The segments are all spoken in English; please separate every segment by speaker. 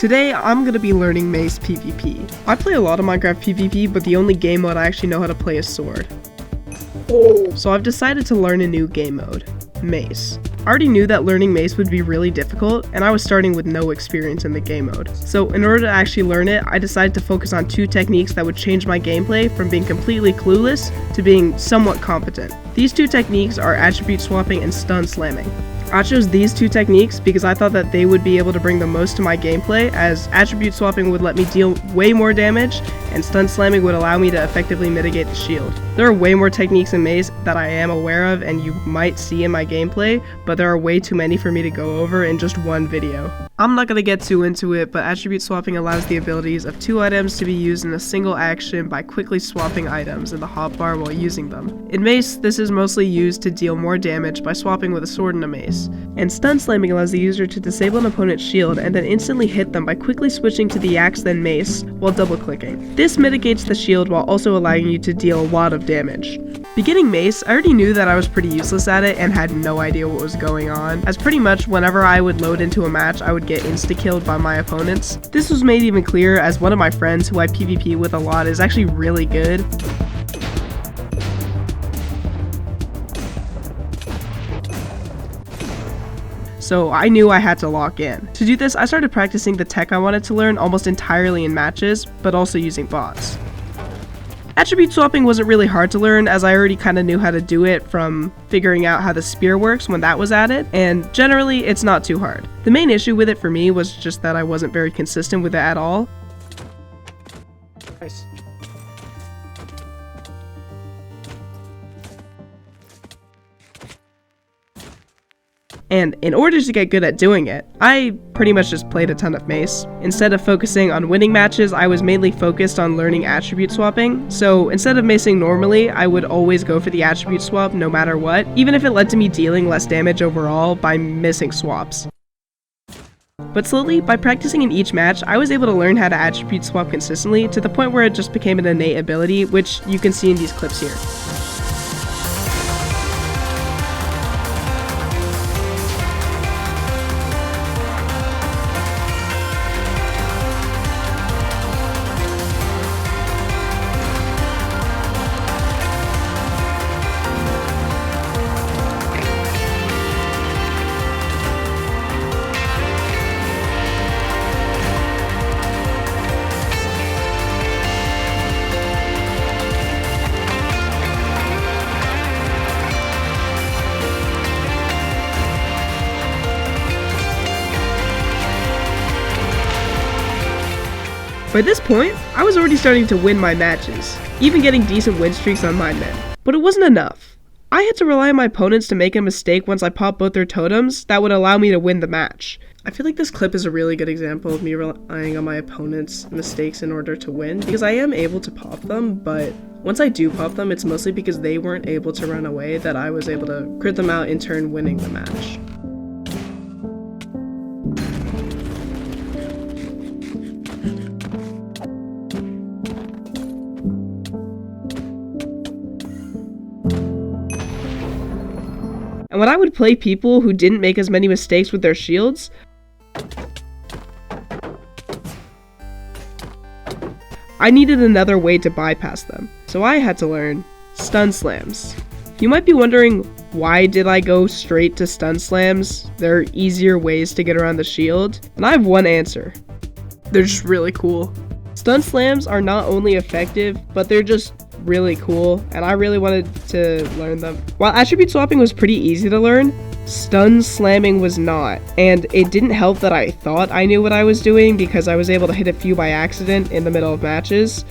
Speaker 1: Today, I'm going to be learning Mace PvP. I play a lot of Minecraft PvP, but the only game mode I actually know how to play is Sword. So I've decided to learn a new game mode, Mace. I already knew that learning Mace would be really difficult, and I was starting with no experience in the game mode. So in order to actually learn it, I decided to focus on two techniques that would change my gameplay from being completely clueless to being somewhat competent. These two techniques are attribute swapping and stun slamming. I chose these two techniques because I thought that they would be able to bring the most to my gameplay, as attribute swapping would let me deal way more damage, and stun slamming would allow me to effectively mitigate the shield. There are way more techniques in Mace that I am aware of and you might see in my gameplay, but there are way too many for me to go over in just one video. I'm not going to get too into it, but attribute swapping allows the abilities of two items to be used in a single action by quickly swapping items in the hotbar while using them. In Mace, this is mostly used to deal more damage by swapping with a sword and a mace. And stun slamming allows the user to disable an opponent's shield and then instantly hit them by quickly switching to the axe then mace while double clicking. This mitigates the shield while also allowing you to deal a lot of damage. Beginning Mace, I already knew that I was pretty useless at it and had no idea what was going on, as pretty much whenever I would load into a match I would get insta-killed by my opponents. This was made even clearer as one of my friends who I PvP with a lot is actually really good. So I knew I had to lock in. To do this, I started practicing the tech I wanted to learn almost entirely in matches, but also using bots. Attribute swapping wasn't really hard to learn, as I already kind of knew how to do it from figuring out how the spear works when that was added, and generally it's not too hard. The main issue with it for me was just that I wasn't very consistent with it at all. Nice. And in order to get good at doing it, I pretty much just played a ton of Mace. Instead of focusing on winning matches, I was mainly focused on learning attribute swapping. So instead of macing normally, I would always go for the attribute swap no matter what, even if it led to me dealing less damage overall by missing swaps. But slowly, by practicing in each match, I was able to learn how to attribute swap consistently to the point where it just became an innate ability, which you can see in these clips here. By this point, I was already starting to win my matches, even getting decent win streaks on my men. But it wasn't enough. I had to rely on my opponents to make a mistake once I popped both their totems that would allow me to win the match. I feel like this clip is a really good example of me relying on my opponents' mistakes in order to win, because I am able to pop them, but once I do pop them, it's mostly because they weren't able to run away that I was able to crit them out, in turn winning the match. And when I would play people who didn't make as many mistakes with their shields, I needed another way to bypass them. So I had to learn stun slams. You might be wondering, why did I go straight to stun slams? There are easier ways to get around the shield, and I have one answer. They're just really cool. Stun slams are not only effective, but they're just really cool, and I really wanted to learn them. While attribute swapping was pretty easy to learn, stun slamming was not, and it didn't help that I thought I knew what I was doing because I was able to hit a few by accident in the middle of matches,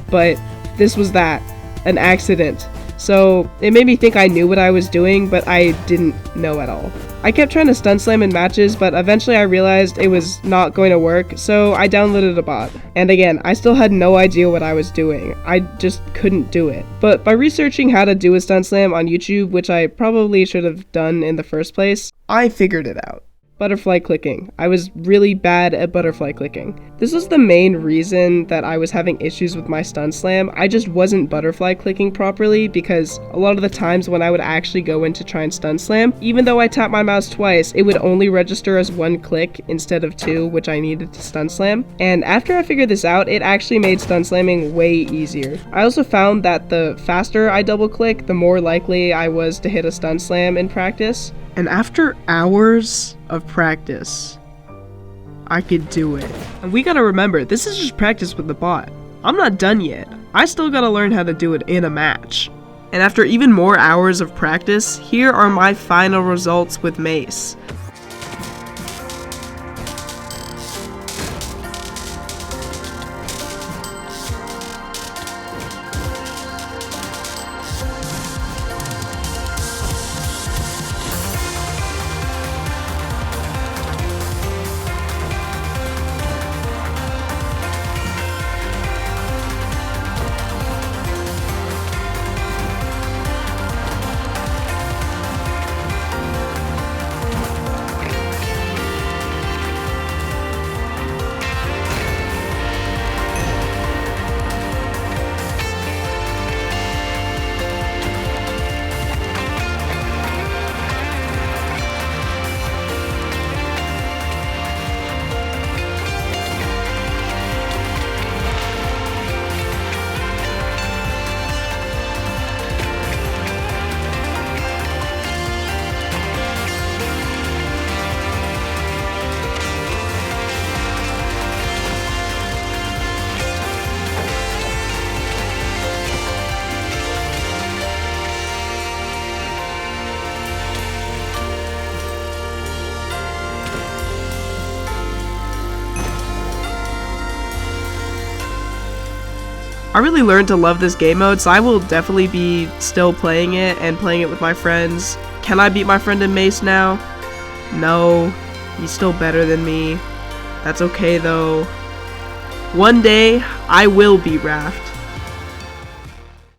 Speaker 1: but this was that, an accident. So it made me think I knew what I was doing, but I didn't know at all. I kept trying to stun slam in matches, but eventually I realized it was not going to work, so I downloaded a bot. And again, I still had no idea what I was doing. I just couldn't do it. But by researching how to do a stun slam on YouTube, which I probably should have done in the first place, I figured it out. Butterfly clicking. I was really bad at butterfly clicking. This was the main reason that I was having issues with my stun slam. I just wasn't butterfly clicking properly because a lot of the times when I would actually go in to try and stun slam, even though I tapped my mouse twice, it would only register as 1 click instead of 2, which I needed to stun slam. And after I figured this out, it actually made stun slamming way easier. I also found that the faster I double click, the more likely I was to hit a stun slam in practice. And after hours of practice, I could do it. And we gotta remember, this is just practice with the bot. I'm not done yet. I still gotta learn how to do it in a match. And after even more hours of practice, here are my final results with Mace. I really learned to love this game mode, so I will definitely be still playing it and playing it with my friends. Can I beat my friend in Mace now? No, he's still better than me. That's okay though. One day, I will beat Raft.